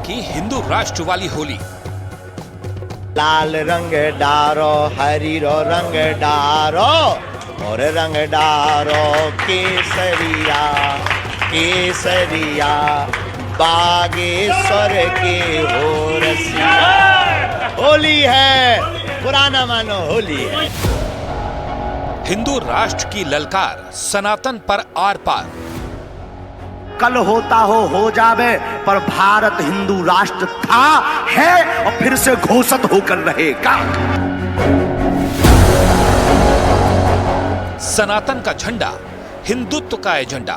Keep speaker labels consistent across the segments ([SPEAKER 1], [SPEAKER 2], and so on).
[SPEAKER 1] की हिंदू राष्ट्र वाली होली।
[SPEAKER 2] लाल रंग डारो हरीरो रंग डारो और रंग डारो केसरिया केसरिया बागेश्वर के हो रसिया। होली है, पुराना मानो होली है।
[SPEAKER 1] हिंदू राष्ट्र की ललकार सनातन पर आर पार।
[SPEAKER 3] कल होता हो जावे, पर भारत हिंदू राष्ट्र था, है और फिर से घोषित होकर रहेगा।
[SPEAKER 1] सनातन का झंडा, हिंदुत्व का एजेंडा।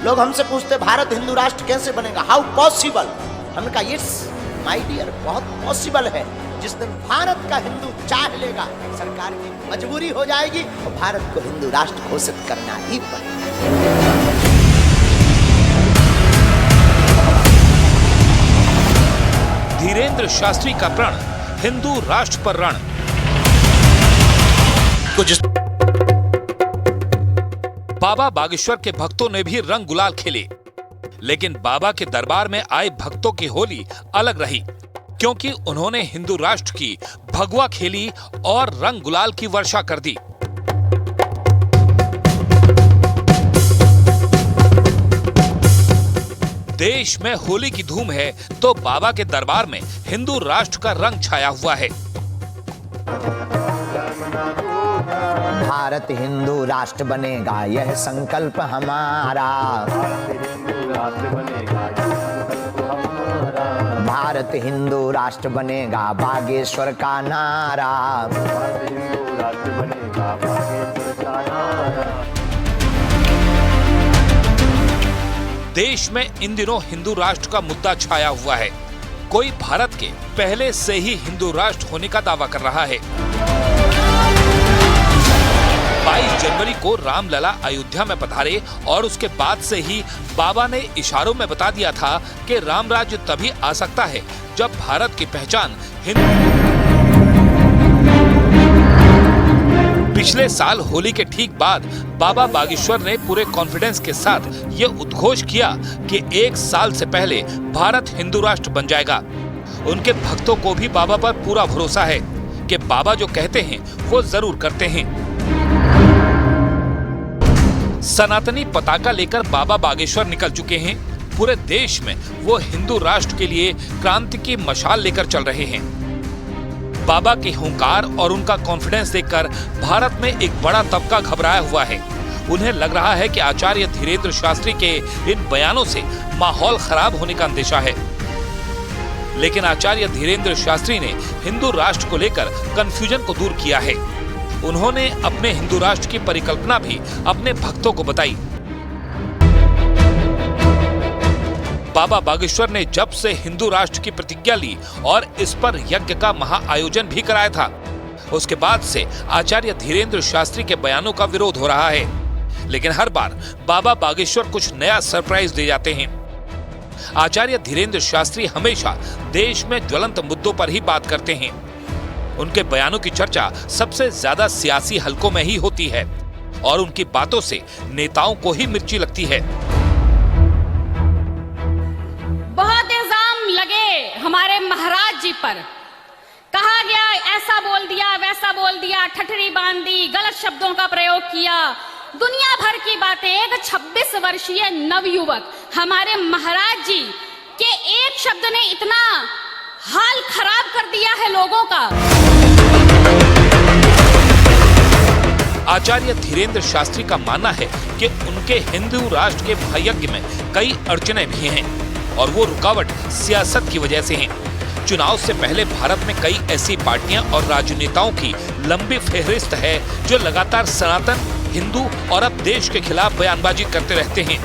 [SPEAKER 2] लोग हमसे पूछते भारत हिंदू राष्ट्र कैसे बनेगा, हाउ पॉसिबल। हमने कहा यस माय डियर, बहुत पॉसिबल है। जिस दिन भारत का हिंदू चाह लेगा, सरकार की मजबूरी हो जाएगी और भारत को हिंदू राष्ट्र घोषित करना ही पड़ेगा।
[SPEAKER 1] धीरेन्द्र शास्त्री का प्रण, हिंदू राष्ट्र पर रण। बाबा बागेश्वर के भक्तों ने भी रंग गुलाल खेले, लेकिन बाबा के दरबार में आए भक्तों की होली अलग रही, क्योंकि उन्होंने हिंदू राष्ट्र की भगवा खेली और रंग गुलाल की वर्षा कर दी। देश में होली की धूम है तो बाबा के दरबार में हिंदू राष्ट्र का रंग छाया हुआ है।
[SPEAKER 2] भारत हिंदू राष्ट्र बनेगा, यह संकल्प हमारा। भारत हिंदू राष्ट्र बनेगा, बागेश्वर का नारा।
[SPEAKER 1] देश में इन दिनों हिंदू राष्ट्र का मुद्दा छाया हुआ है। कोई भारत के पहले से ही हिंदू राष्ट्र होने का दावा कर रहा है। 22 जनवरी को रामलला अयोध्या में पधारे और उसके बाद से ही बाबा ने इशारों में बता दिया था कि राम राज्य तभी आ सकता है जब भारत की पहचान हिंदू। पिछले साल होली के ठीक बाद बाबा बागेश्वर ने पूरे कॉन्फिडेंस के साथ ये उद्घोष किया कि 1 साल से पहले भारत हिंदू राष्ट्र बन जाएगा। उनके भक्तों को भी बाबा पर पूरा भरोसा है कि बाबा जो कहते हैं वो जरूर करते हैं। सनातनी पताका लेकर बाबा बागेश्वर निकल चुके हैं। पूरे देश में वो हिंदू राष्ट्र के लिए क्रांति की मशाल लेकर चल रहे हैं। बाबा के हुंकार और उनका कॉन्फिडेंस देखकर भारत में एक बड़ा तबका घबराया हुआ है। उन्हें लग रहा है कि आचार्य धीरेन्द्र शास्त्री के इन बयानों से माहौल खराब होने का अंदेशा है। लेकिन आचार्य धीरेन्द्र शास्त्री ने हिंदू राष्ट्र को लेकर कंफ्यूजन को दूर किया है। उन्होंने अपने हिंदू राष्ट्र की परिकल्पना भी अपने भक्तों को बताई। बाबा बागेश्वर ने जब से हिंदू राष्ट्र की प्रतिज्ञा ली और इस पर यज्ञ का महाआयोजन भी कराया था, उसके बाद से आचार्य धीरेन्द्र शास्त्री के बयानों का विरोध हो रहा है। लेकिन हर बार बाबा बागेश्वर कुछ नया सरप्राइज दे जाते हैं। आचार्य धीरेन्द्र शास्त्री हमेशा देश में ज्वलंत मुद्दों पर ही बात करते हैं। उनके बयानों की चर्चा सबसे ज्यादा सियासी हलकों में ही होती है और उनकी बातों से नेताओं को ही मिर्ची लगती है।
[SPEAKER 4] बहुत इल्जाम लगे हमारे महाराज जी पर, कहा गया ऐसा बोल दिया वैसा बोल दिया, ठठरी बांध दी, गलत शब्दों का प्रयोग किया, दुनिया भर की बातें। एक 26 वर्षीय नवयुवक हमारे महाराज जी के एक शब्द ने इतना हाल खराब कर दिया है लोगों का।
[SPEAKER 1] आचार्य धीरेन्द्र शास्त्री का मानना है कि उनके हिंदू राष्ट्र के महायज्ञ में कई अड़चने भी हैं और वो रुकावट सियासत की वजह से हैं। चुनाव से पहले भारत में कई ऐसी पार्टियां और राजनेताओं की लंबी फेहरिस्त है जो लगातार सनातन, हिंदू और अब देश के खिलाफ बयानबाजी करते रहते हैं।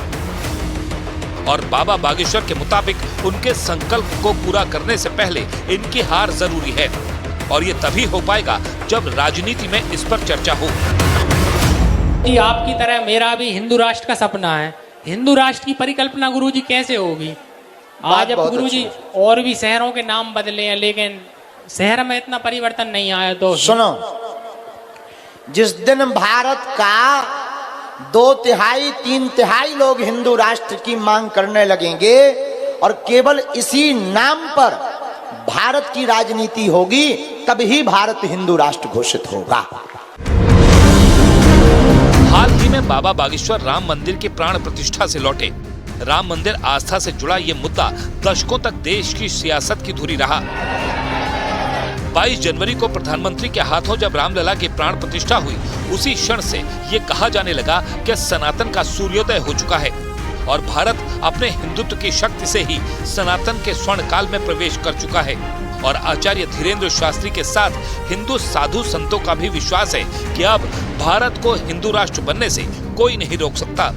[SPEAKER 1] और बाबा बागेश्वर के मुताबिक उनके संकल्प को पूरा करने से पहले इनकी हार जरूरी है और ये तभी हो पाएगा जब राजनीति में इस पर चर्चा हो।
[SPEAKER 5] आपकी तरह मेरा भी हिंदू राष्ट्र का सपना है। हिंदू राष्ट्र की परिकल्पना गुरुजी कैसे होगी? आज अब गुरुजी और भी शहरों के नाम बदले हैं, लेकिन शहर में इतना परिवर्तन नहीं आया। तो
[SPEAKER 2] सुनो, जिस दिन भारत का 2/3 3/3 लोग हिंदू राष्ट्र की मांग करने लगेंगे और केवल इसी नाम पर भारत की राजनीति होगी, तभी भारत हिंदू राष्ट्र घोषित होगा।
[SPEAKER 1] हाल ही में बाबा बागेश्वर राम मंदिर की प्राण प्रतिष्ठा से लौटे। राम मंदिर आस्था से जुड़ा ये मुद्दा दशकों तक देश की सियासत की धुरी रहा। 22 जनवरी को प्रधानमंत्री के हाथों जब रामलला की प्राण प्रतिष्ठा हुई, उसी क्षण से ये कहा जाने लगा कि सनातन का सूर्योदय हो चुका है और भारत अपने हिंदुत्व की शक्ति से ही सनातन के स्वर्ण काल में प्रवेश कर चुका है। और आचार्य धीरेन्द्र शास्त्री के साथ हिंदू साधु संतों का भी विश्वास है कि अब भारत को हिंदू राष्ट्र बनने से कोई नहीं रोक सकता,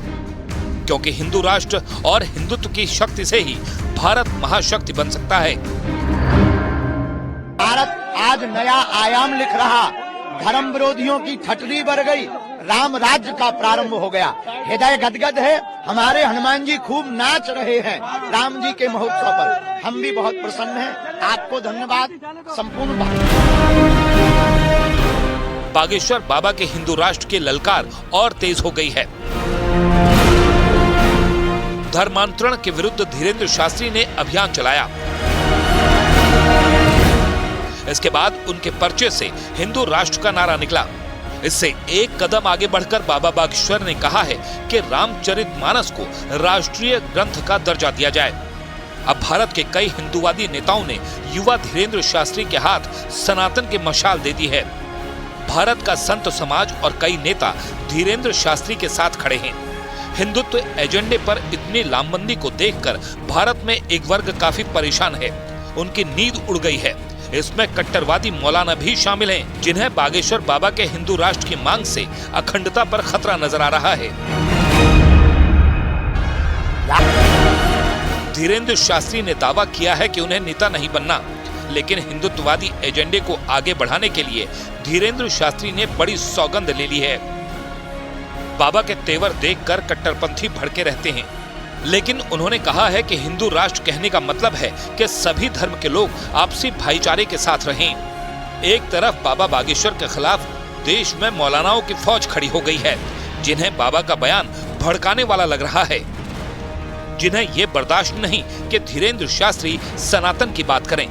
[SPEAKER 1] क्योंकि हिंदू राष्ट्र और हिंदुत्व की शक्ति से ही भारत महाशक्ति बन सकता है।
[SPEAKER 3] भारत आज नया आयाम लिख रहा, धर्म विरोधियों की ठटरी बढ़ गई, राम राज्य का प्रारंभ हो गया। हृदय गदगद है, हमारे हनुमान जी खूब नाच रहे हैं राम जी के महोत्सव पर। हम भी बहुत प्रसन्न हैं। आपको धन्यवाद। संपूर्ण
[SPEAKER 1] बागेश्वर बाबा के हिंदू राष्ट्र की ललकार और तेज हो गई है। धर्मांतरण के विरुद्ध धीरेन्द्र शास्त्री ने अभियान चलाया। इसके बाद उनके पर्चे से हिंदू राष्ट्र का नारा निकला। इससे एक कदम आगे बढ़कर बाबा बागेश्वर ने कहा है कि रामचरितमानस को राष्ट्रीय ग्रंथ का दर्जा दिया जाए। अब भारत के कई हिंदूवादी नेताओं ने युवा धीरेन्द्र शास्त्री के हाथ सनातन की मशाल दे दी है। भारत का संत समाज और कई नेता धीरेन्द्र शास्त्री के साथ खड़े हैं। हिंदुत्व एजेंडे पर इतनी लामबंदी को देखकर भारत में एक वर्ग काफी परेशान है। उनकी नींद उड़ गई है। इसमें कट्टरवादी मौलाना भी शामिल हैं, जिन्हें बागेश्वर बाबा के हिंदू राष्ट्र की मांग से अखंडता पर खतरा नजर आ रहा है। धीरेन्द्र शास्त्री ने दावा किया है कि उन्हें नेता नहीं बनना, लेकिन हिंदुत्ववादी एजेंडे को आगे बढ़ाने के लिए धीरेन्द्र शास्त्री ने बड़ी सौगंध ले ली है। बाबा के तेवर देखकर कट्टरपंथी भड़के रहते हैं, लेकिन उन्होंने कहा है कि हिंदू राष्ट्र कहने का मतलब है कि सभी धर्म के लोग आपसी भाईचारे के साथ रहें। एक तरफ बाबा बागेश्वर के खिलाफ देश में मौलानाओं की फौज खड़ी हो गई है, जिन्हें बाबा का बयान भड़काने वाला लग रहा है, जिन्हें ये बर्दाश्त नहीं कि धीरेन्द्र शास्त्री सनातन की बात करें।